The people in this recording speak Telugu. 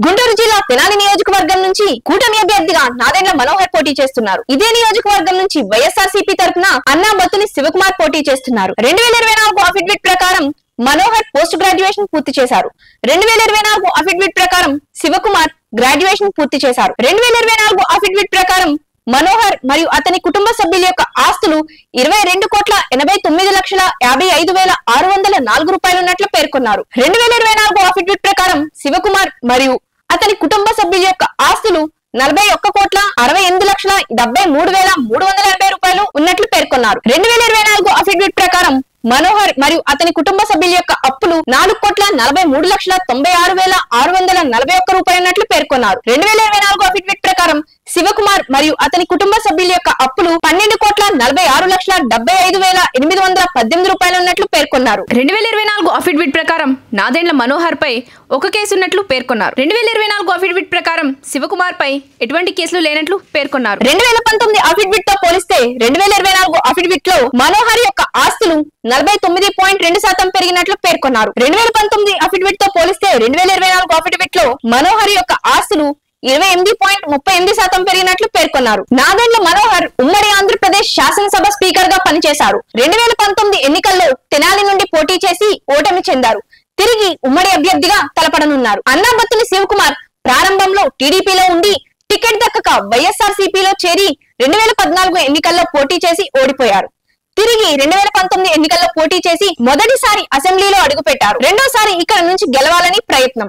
గుంటూరు జిల్లా తెనాలి నియోజకవర్గం నుంచి కూటమి అభ్యర్థిగా నాదెండ్ల మనోహర్ పోటీ చేస్తున్నారు. ఇదే నియోజకవర్గం నుంచి వైఎస్ఆర్సీపీ తరపున అన్నాబత్తుని శివకుమార్ పోటీ చేస్తున్నారు. 2024 అఫిడవిట్ ప్రకారం మనోహర్ పోస్ట్ గ్రాడ్యుయేషన్ పూర్తి చేశారు. 2024 అఫిడవిట్ ప్రకారం శివకుమార్ గ్రాడ్యుయేషన్ పూర్తి చేశారు. 2024 అఫిడవిట్ ప్రకారం మనోహర్ మరియు అతని కుటుంబ సభ్యుల యొక్క ఆస్తులు 22,89,55,604 రూపాయలు ఉన్నట్లు పేర్కొన్నారు. 2024 అఫిడవిట్ ప్రకారం శివకుమార్ మరియు అతని కుటుంబ సభ్యుల యొక్క ఆస్తులు 41,48,73,380 రూపాయలు ఉన్నట్లు పేర్కొన్నారు. 2024 అఫిడవిట్ ప్రకారం మనోహర్ మరియు అతని కుటుంబ సభ్యుల యొక్క అప్పులు 4,43,96,641 రూపాయలు ఉన్నట్లు పేర్కొన్నారు. 2024 అఫిడవిట్ ప్రకారం శివకుమార్ మరియు అతని కుటుంబ సభ్యుల యొక్క అప్పులు 12,46,75,818 రూపాయలు ఉన్నట్లు పేర్కొన్నారు. 2024 అఫిడవిట్ ప్రకారం నాదెండ్ల మనోహర్ పై ఒక కేసు ఉన్నట్లు పేర్కొన్నారు. 2024 అఫిడవిట్ ప్రకారం శివకుమార్ పై ఎటువంటి కేసులు లేనట్లు పేర్కొన్నారు. 2019 అఫిడవిట్ తో పోలిస్తే 2024 అఫిడవిట్ లో మనోహర్ యొక్క ఆస్తులు 49.2% పెరిగినట్లు పేర్కొన్నారు. 2019 అఫిడవిట్ తో పోలిస్తే 2024 అఫిడవిట్ లో మనోహర్ యొక్క ఆస్తులు 28.38% పెరిగినట్లు పేర్కొన్నారు. నాదెండ్ల మనోహర్ ఉమ్మడి ఆంధ్రప్రదేశ్ శాసనసభ స్పీకర్ గా పనిచేశారు. 2019 ఎన్నికల్లో తెనాలి నుండి పోటీ చేసి ఓటమి చెందారు. తిరిగి ఉమ్మడి అభ్యర్థిగా తలపడనున్నారు. అన్నాబత్తుని శివకుమార్ ప్రారంభంలో టీడీపీలో ఉండి టికెట్ దక్కక వైఎస్ఆర్సీపీలో చేరి 2014 ఎన్నికల్లో పోటీ చేసి ఓడిపోయారు. తిరిగి 2019 ఎన్నికల్లో పోటీ చేసి మొదటిసారి అసెంబ్లీలో అడుగుపెట్టారు. రెండోసారి ఇక్కడ నుంచి గెలవాలని ప్రయత్నం.